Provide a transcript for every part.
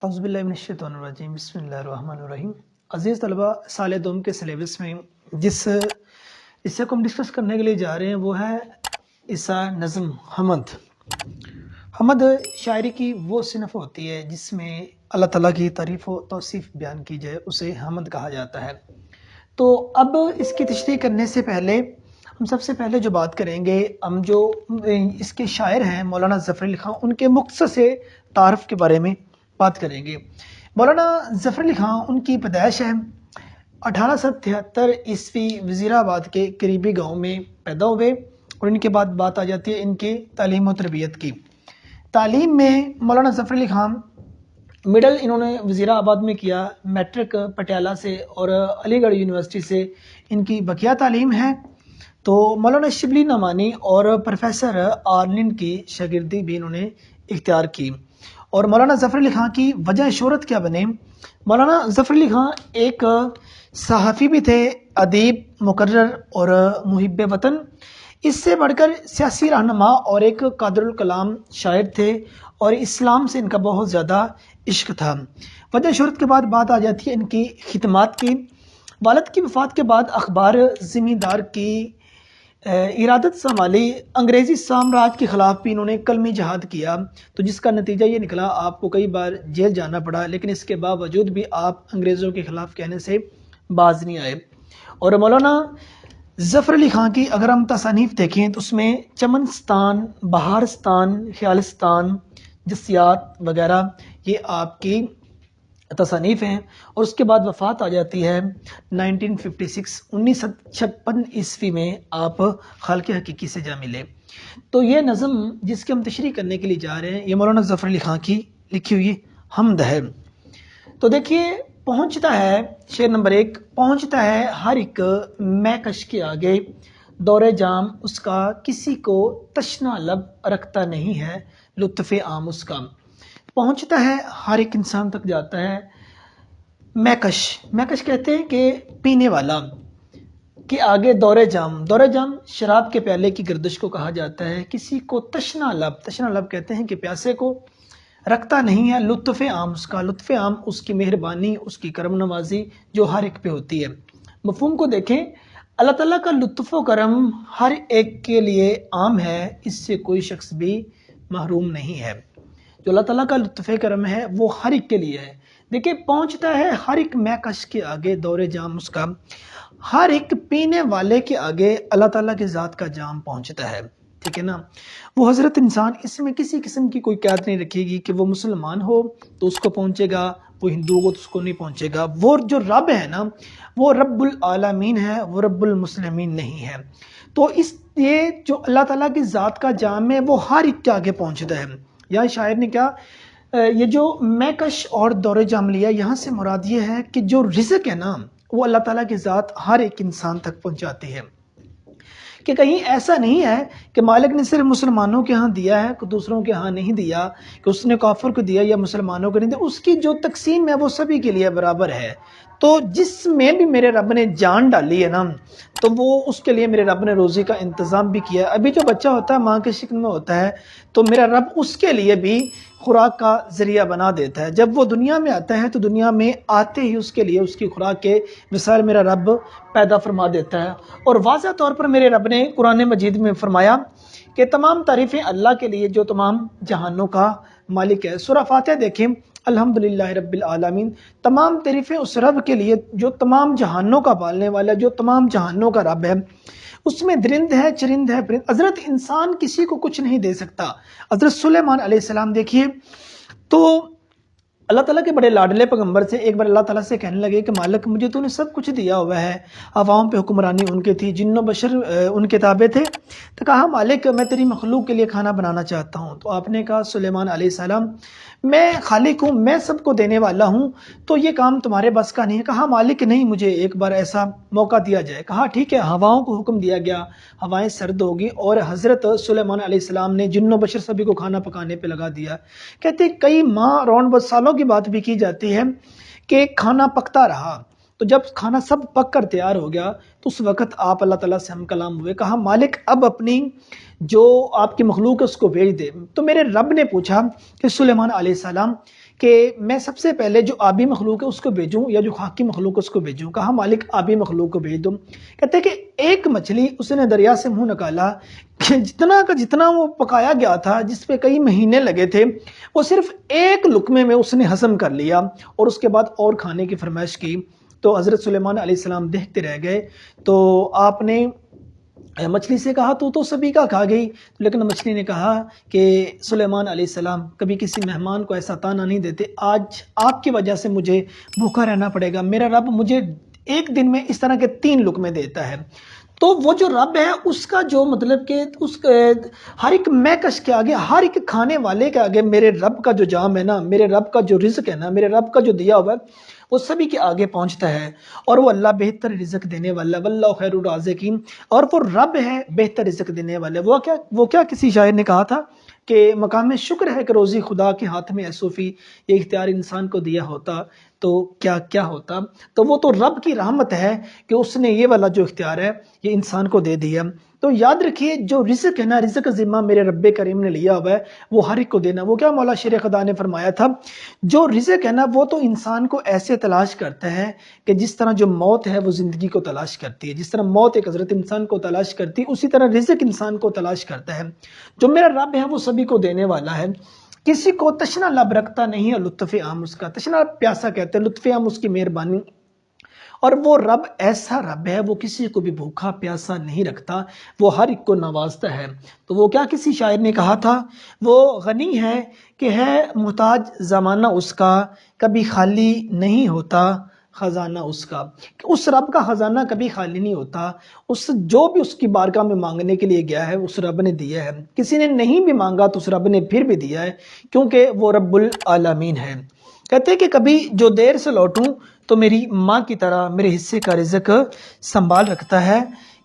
اعوذ باللہ من الشیطان الرجیم بسم اللہ الرحمن الرحیم۔ عزیز طلبہ، سال دوم کے سلیبس میں جس حصے کو ہم ڈسکس کرنے کے لیے جا رہے ہیں وہ ہے حصہ نظم حمد۔ حمد شاعری کی وہ صنف ہوتی ہے جس میں اللہ تعالیٰ کی تعریف و توصیف بیان کی جائے، اسے حمد کہا جاتا ہے۔ تو اب اس کی تشریح کرنے سے پہلے ہم سب سے پہلے جو بات کریں گے، ہم جو اس کے شاعر ہیں مولانا ظفر علی خان، ان کے مختصر سے تعارف کے بارے میں بات کریں گے۔ مولانا ظفر علی خان، ان کی پیدائش ہے 1873 عیسوی وزیر آباد کے قریبی گاؤں میں پیدا ہوئے، اور ان کے بعد بات آ جاتی ہے ان کی تعلیم و تربیت کی۔ تعلیم میں مولانا ظفر علی خان مڈل انہوں نے وزیر آباد میں کیا، میٹرک پٹیالہ سے اور علی گڑھ یونیورسٹی سے ان کی بقیہ تعلیم ہے۔ تو مولانا شبلی نعمانی اور پروفیسر آرلن کی شاگردی بھی انہوں نے اختیار کی۔ اور مولانا ظفر علی خان کی وجہ شہرت کیا بنے؟ مولانا ظفر علی خان ایک صحافی بھی تھے، ادیب، مقرر اور محب وطن۔ اس سے بڑھ کر سیاسی رہنما اور ایک قادر الکلام شاعر تھے، اور اسلام سے ان کا بہت زیادہ عشق تھا۔ وجہ شہرت کے بعد بات آ جاتی ہے ان کی خدمات کی۔ والد کی وفات کے بعد اخبار زمیندار کی ارادت سنبھالی، انگریزی سامراج کے خلاف بھی انہوں نے کلمی جہاد کیا، تو جس کا نتیجہ یہ نکلا آپ کو کئی بار جیل جانا پڑا، لیکن اس کے باوجود بھی آپ انگریزوں کے خلاف کہنے سے باز نہیں آئے۔ اور مولانا ظفر علی خان کی اگر ہم تصانیف دیکھیں تو اس میں چمنستان، بہارستان، خیالستان، جسیات وغیرہ یہ آپ کی تصانیف ہیں۔ اور اس کے بعد وفات آ جاتی ہے 1956 عیسوی میں آپ خالق حقیقی سے جا ملے۔ تو یہ نظم جس کی ہم تشریح کرنے کے لیے جا رہے ہیں یہ مولانا ظفر علی خان کی لکھی ہوئی حمد ہے۔ تو دیکھیے، پہنچتا ہے شعر نمبر 1، پہنچتا ہے ہر ایک مہکش کے آگے، دور جام اس کا کسی کو تشنا لب رکھتا نہیں ہے، لطف عام اس کا۔ پہنچتا ہے ہر ایک انسان تک جاتا ہے۔ مہکش، مہکش کہتے ہیں کہ پینے والا کے آگے دور جام، دور جام شراب کے پیالے کی گردش کو کہا جاتا ہے۔ کسی کو تشنا لب، تشنا لب کہتے ہیں کہ پیاسے کو رکھتا نہیں ہے، لطف عام اس کا، لطف عام اس کی مہربانی، اس کی کرم نوازی جو ہر ایک پہ ہوتی ہے۔ مفہوم کو دیکھیں، اللہ تعالیٰ کا لطف و کرم ہر ایک کے لیے عام ہے، اس سے کوئی شخص بھی محروم نہیں ہے۔ جو اللہ تعالیٰ کا لطف کرم ہے وہ ہر ایک کے لیے ہے۔ دیکھیں، پہنچتا ہے ہر ایک مہکش کے آگے دور جام اس کا، ہر ایک پینے والے کے آگے اللہ تعالیٰ کی ذات کا جام پہنچتا ہے، ٹھیک ہے نا۔ وہ حضرت انسان اس میں کسی قسم کی کوئی قید نہیں رکھے گی کہ وہ مسلمان ہو تو اس کو پہنچے گا، وہ ہندو ہو تو اس کو نہیں پہنچے گا۔ وہ جو رب ہے نا، وہ رب العالمین ہے، وہ رب المسلمین نہیں ہے۔ تو یہ جو اللہ تعالیٰ کی ذات کا جام ہے وہ ہر ایک کے آگے پہنچتا ہے۔ یہاں شاعر نے کیا یہ جو مہکش اور دور جام لیا، یہاں سے مراد یہ ہے کہ جو رزق ہے نا وہ اللہ تعالیٰ کی ذات ہر ایک انسان تک پہنچاتی ہے، کہ کہیں ایسا نہیں ہے کہ مالک نے صرف مسلمانوں کے ہاں دیا ہے کہ دوسروں کے ہاں نہیں دیا، کہ اس نے کافر کو دیا یا مسلمانوں کو نہیں دیا۔ اس کی جو تقسیم ہے وہ سبھی کے لیے برابر ہے۔ تو جس میں بھی میرے رب نے جان ڈالی ہے نا، تو وہ اس کے لیے میرے رب نے روزی کا انتظام بھی کیا ہے۔ ابھی جو بچہ ہوتا ہے ماں کے شکم میں ہوتا ہے تو میرا رب اس کے لیے بھی خوراک کا ذریعہ بنا دیتا ہے۔ جب وہ دنیا میں آتا ہے تو دنیا میں آتے ہی اس کے لیے اس کی خوراک کے وسائل میرا رب پیدا فرما دیتا ہے۔ اور واضح طور پر میرے رب نے قرآن مجید میں فرمایا کہ تمام تعریفیں اللہ کے لیے جو تمام جہانوں کا مالک ہے۔ سورہ فاتحہ دیکھیں، الحمدللہ رب العالمین، تمام تعریفیں اس رب کے لیے جو تمام جہانوں کا پالنے والا ہے، جو تمام جہانوں کا رب ہے۔ اس میں درند ہے، چرند ہے، پرند۔ حضرت انسان کسی کو کچھ نہیں دے سکتا۔ حضرت سلیمان علیہ السلام دیکھیے، تو اللہ تعالیٰ کے بڑے لاڈلے پیغمبر سے ایک بار اللہ تعالیٰ سے کہنے لگے کہ مالک مجھے تو نے سب کچھ دیا ہوا ہے، عوام پہ حکمرانی ان کے تھی، جن و بشر ان کے تابع تھے، تو کہا مالک میں تیری مخلوق کے لیے کھانا بنانا چاہتا ہوں۔ تو آپ نے کہا سلیمان علیہ السلام میں خالق ہوں، میں سب کو دینے والا ہوں، تو یہ کام تمہارے بس کا نہیں ہے۔ کہا مالک نہیں، مجھے ایک بار ایسا موقع دیا جائے۔ کہا ٹھیک ہے، ہواؤں کو حکم دیا گیا، ہوائیں سرد ہوگی، اور حضرت سلیمان علیہ السلام نے جن و بشر سبھی کو کھانا پکانے پہ لگا دیا۔ کہتے کئی ماہ راؤنڈ بس سالوں کی بات بھی کی جاتی ہے کہ کھانا پکتا رہا، تو جب کھانا سب پک کر تیار ہو گیا تو اس وقت آپ اللہ تعالیٰ سے ہم کلام ہوئے۔ کہا مالک اب اپنی جو آپ کی مخلوق ہے اس کو بھیج دے۔ تو میرے رب نے پوچھا کہ سلیمان علیہ السلام کہ میں سب سے پہلے جو آبی مخلوق ہے اس کو بھیجوں یا جو خاکی مخلوق ہے اس کو بھیجوں؟ کہا مالک آبی مخلوق کو بھیج دو۔ کہتے ہیں کہ ایک مچھلی اس نے دریا سے منہ نکالا کہ جتنا کا جتنا وہ پکایا گیا تھا، جس پہ کئی مہینے لگے تھے، وہ صرف ایک لقمے میں اس نے ہضم کر لیا، اور اس کے بعد اور کھانے کی فرمائش کی۔ تو حضرت سلیمان علیہ السلام دیکھتے رہ گئے۔ تو آپ نے مچھلی سے کہا تو سبھی کا کھا گئی، لیکن مچھلی نے کہا کہ سلیمان علیہ السلام کبھی کسی مہمان کو ایسا طعنہ نہیں دیتے، آج آپ کی وجہ سے مجھے بھوکا رہنا پڑے گا، میرا رب مجھے ایک دن میں اس طرح کے 3 لقمے دیتا ہے۔ تو وہ جو رب ہے اس کا جو مطلب کہ اس ہر ایک مہکش کے آگے، ہر ایک کھانے والے کے آگے میرے رب کا جو جام ہے نا، میرے رب کا جو رزق ہے نا، میرے رب کا جو دیا ہوا ہے وہ سبھی کے آگے پہنچتا ہے، اور وہ اللہ بہتر رزق دینے والا، واللہ خیر الرازقین، اور وہ رب ہے بہتر رزق دینے والے۔ وہ کیا کسی شاعر نے کہا تھا کہ مقام شکر ہے کہ روزی خدا کے ہاتھ میں ہے صوفی، یہ اختیار انسان کو دیا ہوتا تو کیا ہوتا۔ تو وہ تو رب کی رحمت ہے کہ اس نے یہ والا جو اختیار ہے یہ انسان کو دے دیا۔ تو یاد رکھیے جو رزق ہے نا، رزق ذمہ میرے رب کریم نے لیا ہوا ہے، وہ ہر ایک کو دینا۔ وہ کیا مولا شیر خدا نے فرمایا تھا، جو رزق ہے نا وہ تو انسان کو ایسے تلاش کرتا ہے کہ جس طرح جو موت ہے وہ زندگی کو تلاش کرتی ہے، جس طرح موت ایک حضرت انسان کو تلاش کرتی ہے، اسی طرح رزق انسان کو تلاش کرتا ہے۔ جو میرا رب ہے وہ سبھی کو دینے والا ہے، کسی کو تشنا لب رکھتا نہیں ہے لطف عام اس کا، تشنا پیاسا کہتے ہیں، لطف عام اس کی مہربانی۔ اور وہ رب ایسا رب ہے، وہ کسی کو بھی بھوکا پیاسا نہیں رکھتا، وہ ہر ایک کو نوازتا ہے۔ تو وہ کیا کسی شاعر نے کہا تھا، وہ غنی ہے کہ ہے محتاج زمانہ اس کا، کبھی خالی نہیں ہوتا خزانہ اس کا۔ اس رب کا خزانہ کبھی خالی نہیں ہوتا، جو بھی اس کی بارگاہ میں مانگنے کے لیے گیا ہے اس رب نے دیا ہے، کسی نے نہیں بھی مانگا تو اس رب نے پھر بھی دیا ہے، کیونکہ وہ رب العالمین ہے۔ کہتے ہیں کہ کبھی جو دیر سے لوٹوں تو میری ماں کی طرح میرے حصے کا رزق سنبھال رکھتا ہے،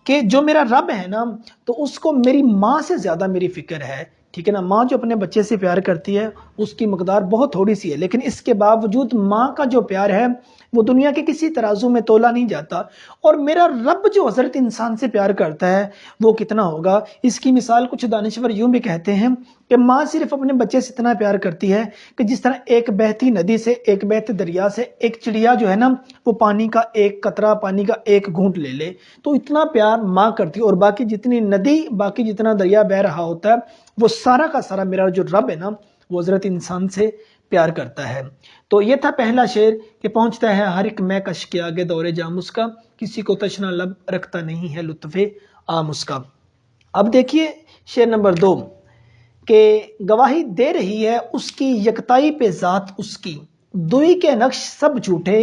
کہ جو میرا رب ہے نا تو اس کو میری ماں سے زیادہ میری فکر ہے، ٹھیک ہے نا۔ ماں جو اپنے بچے سے پیار کرتی ہے اس کی مقدار بہت تھوڑی سی ہے، لیکن اس کے باوجود ماں کا جو پیار ہے وہ دنیا کے کسی ترازو میں تولا نہیں جاتا۔ اور میرا رب جو حضرت انسان سے پیار کرتا ہے وہ کتنا ہوگا۔ اس کی مثال کچھ دانشور یوں بھی کہتے ہیں کہ ماں صرف اپنے بچے سے اتنا پیار کرتی ہے کہ جس طرح ایک بہتی ندی سے، ایک بہتے دریا سے ایک چڑیا جو ہے نا وہ پانی کا ایک قطرہ، پانی کا ایک گھونٹ لے لے، تو اتنا پیار ماں کرتی ہے۔ اور باقی جتنی ندی، باقی جتنا دریا بہ رہا ہوتا ہے وہ سارا کا سارا میرا جو رب ہے نا وہ حضرت انسان سے پیار کرتا ہے۔ تو یہ تھا پہلا شعر کہ پہنچتا ہے ہر ایک مہکش کے آگے دور جام اس کا، کسی کو تشنا لب رکھتا نہیں ہے لطف عام اس کا۔ اب دیکھیے شعر نمبر 2 کہ گواہی دے رہی ہے اس کی یکتائی پہ ذات اس کی، دوئی کے نقش سب جھوٹے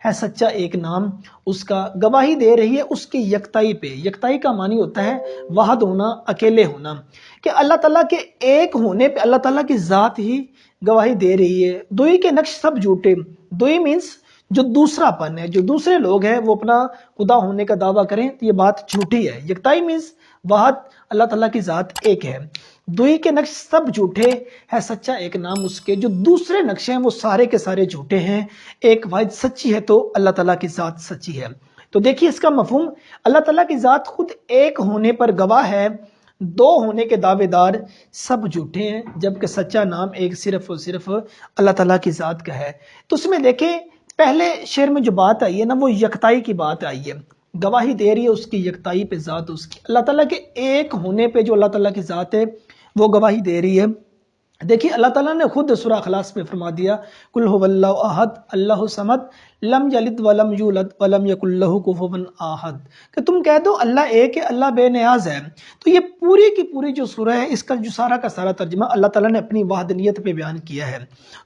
ہے سچا ایک نام اس کا۔ گواہی دے رہی ہے اس کی یکتائی پہ، یکتائی کا معنی ہوتا ہے واحد ہونا، اکیلے ہونا، کہ اللہ تعالیٰ کے ایک ہونے پہ اللہ تعالیٰ کی ذات ہی گواہی دے رہی ہے۔ دوئی کے نقش سب جھوٹے، دوئی مینس جو دوسرا پن ہے، جو دوسرے لوگ ہیں وہ اپنا خدا ہونے کا دعویٰ کریں تو یہ بات جھوٹی ہے۔ یکتائی مینس واحد، اللہ تعالیٰ کی ذات ایک ہے۔ دوئی کے نقش سب جھوٹے ہے سچا ایک نام اس کے، جو دوسرے نقش ہیں وہ سارے کے سارے جھوٹے ہیں، ایک واحد سچی ہے تو اللہ تعالیٰ کی ذات سچی ہے۔ تو دیکھیے اس کا مفہوم، اللہ تعالیٰ کی ذات خود ایک ہونے پر گواہ ہے، دو ہونے کے دعوے دار سب جھوٹے ہیں، جبکہ سچا نام ایک صرف اور صرف اللہ تعالیٰ کی ذات کا ہے۔ تو اس میں دیکھیں پہلے شعر میں جو بات آئی ہے نا وہ یکتائی کی بات آئی ہے، گواہی دے رہی ہے اس کی یکتائی پہ ذات اس کی، اللہ تعالیٰ کے ایک ہونے پہ جو اللہ تعالیٰ کی ذات ہے وہ گواہی دے رہی ہے۔ دیکھیے اللہ تعالیٰ نے خود سورہ اخلاص میں فرما دیا قل هو اللہ احد اللہ صمد لم یلد ولم یولد ولم یکن لہ کفوا احد، کہ تم کہہ دو اللہ ایک ہے، اللہ بے نیاز ہے۔ تو یہ پوری کی پوری جو سورہ ہے اس کا جو سارا کا سارا ترجمہ اللہ تعالیٰ نے اپنی وحدانیت پہ بیان کیا ہے۔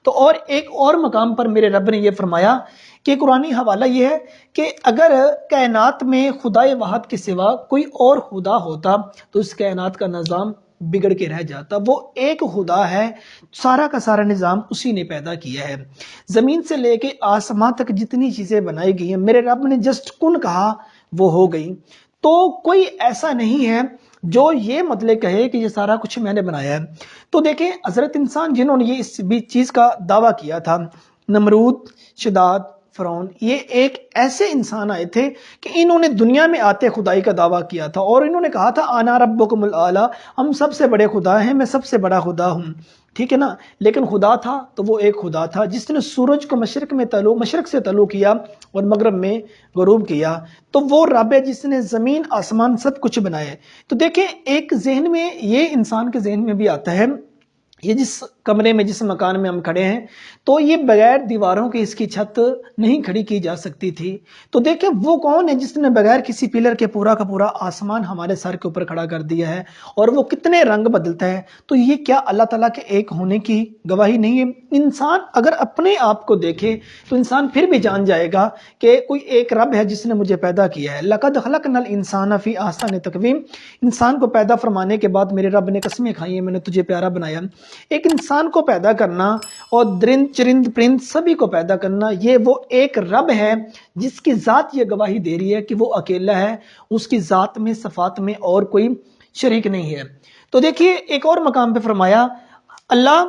تو اور ایک اور مقام پر میرے رب نے یہ فرمایا کہ قرآنی حوالہ یہ ہے کہ اگر کائنات میں خدائے واحد کے سوا کوئی اور خدا ہوتا تو اس کائنات کا نظام بگڑ کے رہ جاتا۔ وہ ایک خدا ہے، سارا کا سارا نظام اسی نے پیدا کیا ہے۔ زمین سے لے کے آسمان تک جتنی چیزیں بنائی گئی ہیں میرے رب نے جسٹ کن کہا وہ ہو گئی۔ تو کوئی ایسا نہیں ہے جو یہ مطلب کہے کہ یہ سارا کچھ میں نے بنایا ہے۔ تو دیکھیں حضرت انسان جنہوں نے یہ اس چیز کا دعویٰ کیا تھا، نمرود، شداد، فرعون، یہ ایک ایسے انسان آئے تھے کہ انہوں نے دنیا میں آتے خدائی کا دعویٰ کیا تھا، اور انہوں نے کہا تھا انا ربکم الاعلی، ہم سب سے بڑے خدا ہیں، میں سب سے بڑا خدا ہوں۔ ٹھیک ہے نا، لیکن خدا تھا تو وہ ایک خدا تھا جس نے سورج کو مشرق سے طلوع کیا اور مغرب میں غروب کیا، تو وہ رب ہے جس نے زمین آسمان سب کچھ بنایا ہے۔ تو دیکھیں ایک ذہن میں یہ انسان کے ذہن میں بھی آتا ہے، یہ جس کمرے میں جس مکان میں ہم کھڑے ہیں تو یہ بغیر دیواروں کے اس کی چھت نہیں کھڑی کی جا سکتی تھی، تو دیکھیں وہ کون ہے جس نے بغیر کسی پلر کے پورا کا پورا آسمان ہمارے سر کے اوپر کھڑا کر دیا ہے، اور وہ کتنے رنگ بدلتا ہے، تو یہ کیا اللہ تعالیٰ کے ایک ہونے کی گواہی نہیں ہے؟ انسان اگر اپنے آپ کو دیکھے تو انسان پھر بھی جان جائے گا کہ کوئی ایک رب ہے جس نے مجھے پیدا کیا ہے۔ لَقَدْ خَلَقْنَا الْإِنسَانَ فِي أَحْسَنِ تَقْوِيمٍ، انسان کو پیدا فرمانے کے بعد میرے رب نے قسمیں کھائی ہیں میں نے تجھے پیارا بنایا۔ ایک انسان کو پیدا کرنا اور درند چرند پرند سبھی کو پیدا کرنا، یہ وہ ایک رب ہے جس کی ذات یہ گواہی دے رہی ہے کہ وہ اکیلا ہے، اس کی ذات میں صفات میں اور کوئی شریک نہیں ہے۔ تو دیکھیے ایک اور مقام پہ فرمایا اللہ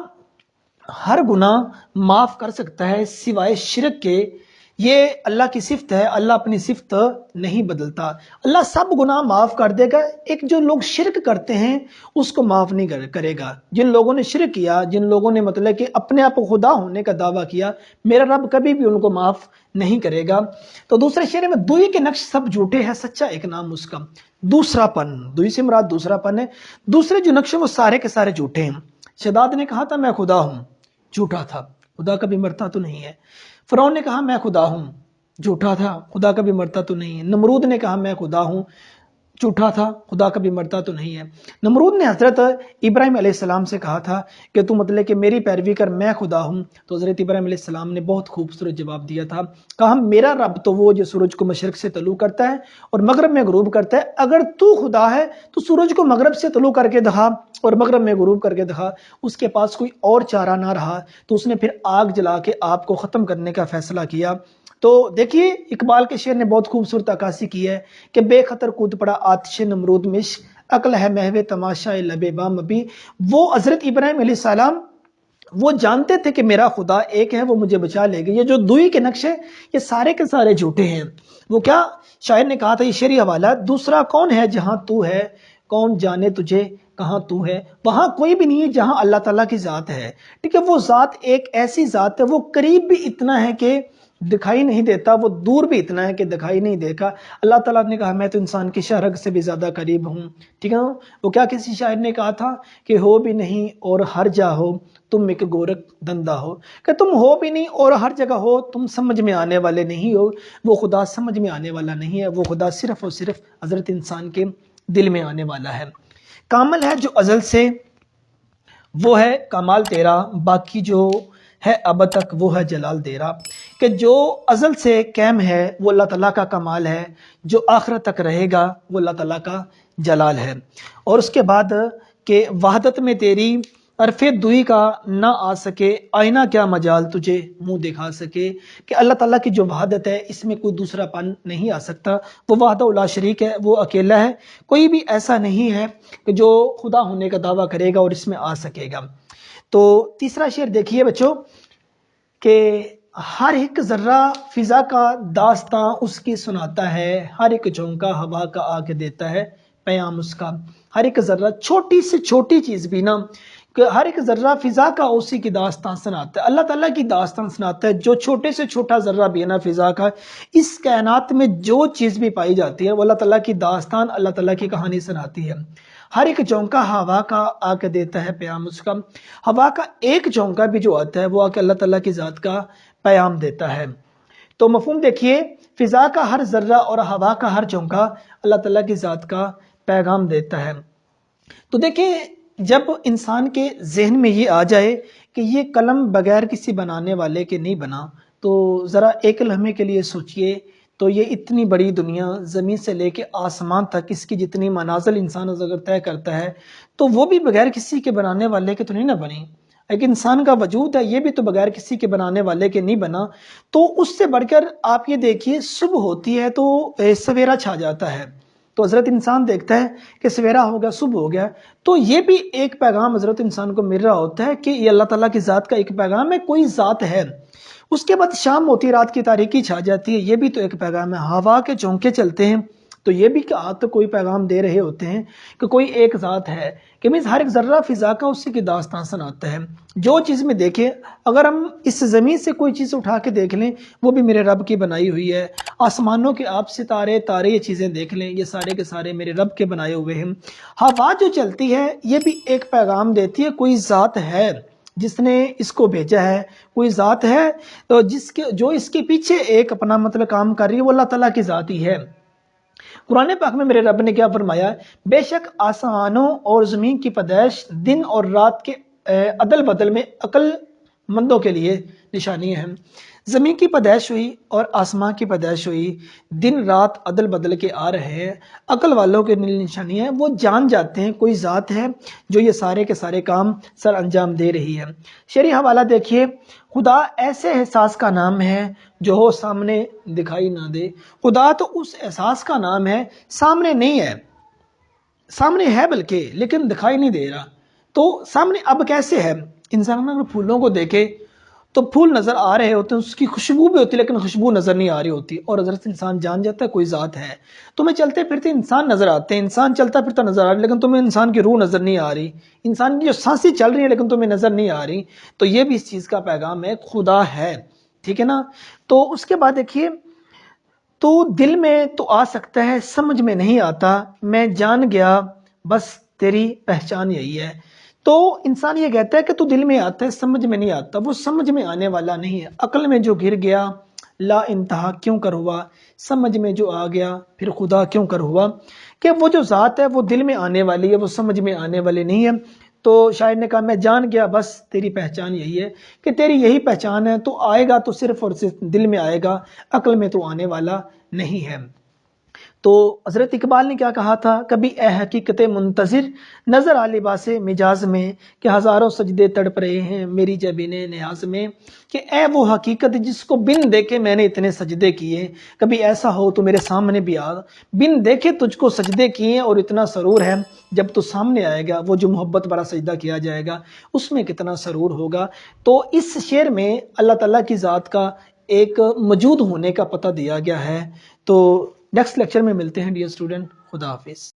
ہر گناہ معاف کر سکتا ہے سوائے شرک کے، یہ اللہ کی صفت ہے، اللہ اپنی صفت نہیں بدلتا، اللہ سب گناہ معاف کر دے گا، ایک جو لوگ شرک کرتے ہیں اس کو معاف نہیں کرے گا۔ جن لوگوں نے شرک کیا، جن لوگوں نے مطلب کہ اپنے آپ کو خدا ہونے کا دعویٰ کیا، میرا رب کبھی بھی ان کو معاف نہیں کرے گا۔ تو دوسرے شعر میں دوئی کے نقش سب جھوٹے ہیں، سچا ایک نام اس کا دوسرا پن، دوئی سے مراد دوسرا پن ہے، دوسرے جو نقش ہیں وہ سارے کے سارے جھوٹے ہیں۔ شداد نے کہا تھا میں خدا ہوں، جھوٹا تھا، خدا کبھی مرتا تو نہیں ہے۔ فرعون نے کہا میں خدا ہوں، جھوٹا تھا، خدا کبھی مرتا تو نہیں ہے۔ نمرود نے کہا میں خدا ہوں، جھوٹا تھا، خدا کبھی مرتا تو نہیں ہے۔ نمرود نے حضرت ابراہیم علیہ السلام سے کہا تھا کہ تو مطلب کہ میری پیروی کر، میں خدا ہوں، تو حضرت ابراہیم علیہ السلام نے بہت خوبصورت جواب دیا تھا، کہا میرا رب تو وہ جو سورج کو مشرق سے طلوع کرتا ہے اور مغرب میں غروب کرتا ہے، اگر تو خدا ہے تو سورج کو مغرب سے طلوع کر کے دکھا اور مغرب میں غروب کر کے دکھا۔ اس کے پاس کوئی اور چارہ نہ رہا تو اس نے پھر آگ جلا کے آپ کو ختم کرنے کا فیصلہ کیا۔ تو دیکھیے اقبال کے شعر نے بہت خوبصورت عکاسی کی ہے کہ بے خطر کود پڑا آتش نمرود مش، عقل ہے محو تماشا لب بام ابھی۔ وہ حضرت ابراہیم علیہ السلام وہ جانتے تھے کہ میرا خدا ایک ہے، وہ مجھے بچا لے گا۔ یہ جو دوئی کے نقش ہیں یہ سارے کے سارے جھوٹے ہیں۔ وہ کیا شاعر نے کہا تھا، یہ شعری حوالہ، دوسرا کون ہے جہاں تو ہے، کون جانے تجھے کہاں تو ہے، وہاں کوئی بھی نہیں ہے جہاں اللہ تعالیٰ کی ذات ہے۔ ٹھیک ہے، وہ ذات ایک ایسی ذات ہے، وہ قریب بھی اتنا ہے کہ دکھائی نہیں دیتا، وہ دور بھی اتنا ہے کہ دکھائی نہیں دیکھا۔ اللہ تعالیٰ نے کہا میں تو انسان کی شرگ سے بھی زیادہ قریب ہوں۔ ٹھیک ہے، وہ کیا کسی شاعر نے کہا تھا کہ ہو بھی نہیں اور ہر جا ہو تم ایک گورکھ دندہ ہو، کہ تم ہو بھی نہیں اور ہر جگہ ہو، تم سمجھ میں آنے والے نہیں ہو۔ وہ خدا سمجھ میں آنے والا نہیں ہے، وہ خدا صرف اور صرف حضرت انسان کے دل میں آنے والا ہے۔ کامل ہے جو ازل سے، وہ ہے کمال تیرا، باقی جو ہے اب تک وہ ہے جلال تیرا، کہ جو ازل سے قائم ہے وہ اللہ تعالیٰ کا کمال ہے، جو آخرت تک رہے گا وہ اللہ تعالیٰ کا جلال ہے۔ اور اس کے بعد کہ وحدت میں تیری عرف دوئی کا نہ آ سکے، آئینہ کیا مجال تجھے منہ دکھا سکے، کہ اللہ تعالیٰ کی جو وحدت ہے اس میں کوئی دوسرا پن نہیں آ سکتا، وہ وحدہ لا شریک ہے، وہ اکیلا ہے، کوئی بھی ایسا نہیں ہے کہ جو خدا ہونے کا دعویٰ کرے گا اور اس میں آ سکے گا۔ تو تیسرا شعر دیکھیے بچوں کہ ہر ایک ذرہ فضا کا داستاں اس کی سناتا ہے، ہر ایک جھونکا ہوا کا آ کے دیتا ہے پیام اس کا، ہر ایک ذرہ چھوٹی سے چھوٹی چیز بھی نا، کہ ہر ایک ذرہ فضا کا اسی کی داستان سناتا ہے، اللہ تعالیٰ کی داستان سناتا ہے، جو چھوٹے سے چھوٹا ذرہ بھی ہے نا فضا کا، اس کائنات میں جو چیز بھی پائی جاتی ہے وہ اللہ تعالیٰ کی داستان، اللہ تعالیٰ کی کہانی سناتی ہے۔ ہر ایک جھونکا ہوا کا آ کے دیتا ہے پیام اس کا، ہوا کا ایک جھونکا بھی جو آتا ہے وہ آ کے اللہ تعالیٰ کی ذات کا پیام دیتا ہے۔ تو مفہوم دیکھیے، فضا کا ہر ذرہ اور ہوا کا ہر جھونکا اللہ تعالیٰ کی ذات کا پیغام دیتا ہے۔ تو دیکھیں جب انسان کے ذہن میں یہ آ جائے کہ یہ قلم بغیر کسی بنانے والے کے نہیں بنا، تو ذرا ایک لمحے کے لیے سوچئے، تو یہ اتنی بڑی دنیا زمین سے لے کے آسمان تک، اس کی جتنی منازل انسان اگر طے کرتا ہے تو وہ بھی بغیر کسی کے بنانے والے کے تو نہیں نہ بنی۔ ایک انسان کا وجود ہے یہ بھی تو بغیر کسی کے بنانے والے کے نہیں بنا۔ تو اس سے بڑھ کر آپ یہ دیکھیے، صبح ہوتی ہے تو سویرا چھا جاتا ہے، تو حضرت انسان دیکھتا ہے کہ سویرا ہو گیا، صبح ہو گیا، تو یہ بھی ایک پیغام حضرت انسان کو مل رہا ہوتا ہے کہ یہ اللہ تعالیٰ کی ذات کا ایک پیغام ہے، کوئی ذات ہے۔ اس کے بعد شام ہوتی، رات کی تاریکی چھا جاتی ہے، یہ بھی تو ایک پیغام ہے۔ ہوا کے جھونکے چلتے ہیں تو یہ بھی کہ آپ تو کوئی پیغام دے رہے ہوتے ہیں کہ کوئی ایک ذات ہے، کہ مینس ہر ایک ذرہ فضا کا اسی کی داستان سناتا ہے. جو چیز میں دیکھیں، اگر ہم اس زمین سے کوئی چیز اٹھا کے دیکھ لیں وہ بھی میرے رب کی بنائی ہوئی ہے. آسمانوں کے آپ ستارے تارے یہ چیزیں دیکھ لیں، یہ سارے کے سارے میرے رب کے بنائے ہوئے ہیں. ہوا جو چلتی ہے یہ بھی ایک پیغام دیتی ہے، کوئی ذات ہے جس نے اس کو بھیجا ہے، کوئی ذات ہے تو جو اس کے پیچھے ایک اپنا مطلب کام کر رہی ہے، وہ اللہ تعالیٰ کی ذات ہی ہے. قرآن پاک میں میرے رب نے کیا فرمایا؟ بے شک آسمانوں اور زمین کی پیدائش دن اور رات کے عدل بدل میں عقل مندوں کے لیے نشانیاں ہیں. زمین کی پیدائش ہوئی اور آسمان کی پیدائش ہوئی، دن رات عدل بدل کے آ رہے ہیں، عقل والوں کے لیے نشانیاں ہیں. وہ جان جاتے ہیں کوئی ذات ہے جو یہ سارے کے سارے کام سر انجام دے رہی ہے. شرعی حوالہ دیکھیے، خدا ایسے احساس کا نام ہے جو ہو سامنے دکھائی نہ دے. خدا تو اس احساس کا نام ہے، سامنے نہیں ہے، سامنے ہے بلکہ لیکن دکھائی نہیں دے رہا. تو سامنے اب کیسے ہے؟ انسان اگر پھولوں کو دیکھے تو پھول نظر آ رہے ہوتے ہیں، اس کی خوشبو بھی ہوتی ہے لیکن خوشبو نظر نہیں آ رہی ہوتی، اور حضرت انسان جان جاتا ہے کوئی ذات ہے. تمہیں چلتے پھرتے انسان نظر آتے ہیں، انسان چلتا پھرتا نظر آ رہا ہے لیکن تمہیں انسان کی روح نظر نہیں آ رہی، انسان کی جو سانسیں چل رہی ہیں لیکن تمہیں نظر نہیں آ رہی. تو یہ بھی اس چیز کا پیغام ہے، خدا ہے. ٹھیک ہے نا؟ تو اس کے بعد دیکھیے، تو دل میں تو آ سکتا ہے، سمجھ میں نہیں آتا، میں جان گیا بس تیری پہچان یہی ہے. تو انسان یہ کہتا ہے کہ تو دل میں آتا ہے سمجھ میں نہیں آتا، وہ سمجھ میں آنے والا نہیں ہے. عقل میں جو گر گیا لا انتہا کیوں کر ہوا، سمجھ میں جو آ گیا پھر خدا کیوں کر ہوا. کہ وہ جو ذات ہے وہ دل میں آنے والی ہے، وہ سمجھ میں آنے والی نہیں ہے. تو شاعر نے کہا میں جان گیا بس تیری پہچان یہی ہے، کہ تیری یہی پہچان ہے، تو آئے گا تو صرف اور صرف دل میں آئے گا، عقل میں تو آنے والا نہیں ہے. تو حضرت اقبال نے کیا کہا تھا؟ کبھی اے حقیقت منتظر نظر آ لباس مجاز میں، کہ ہزاروں سجدے تڑپ رہے ہیں میری جبین نیاز میں. کہ اے وہ حقیقت جس کو بن دیکھے میں نے اتنے سجدے کیے، کبھی ایسا ہو تو میرے سامنے بھی آ. بن دیکھے تجھ کو سجدے کیے اور اتنا سرور ہے، جب تو سامنے آئے گا وہ جو محبت بڑا سجدہ کیا جائے گا اس میں کتنا سرور ہوگا. تو اس شعر میں اللہ تعالیٰ کی ذات کا ایک موجود ہونے کا پتہ دیا گیا ہے. تو نیکسٹ لیکچر میں ملتے ہیں ڈیئر اسٹوڈنٹ. خدا حافظ.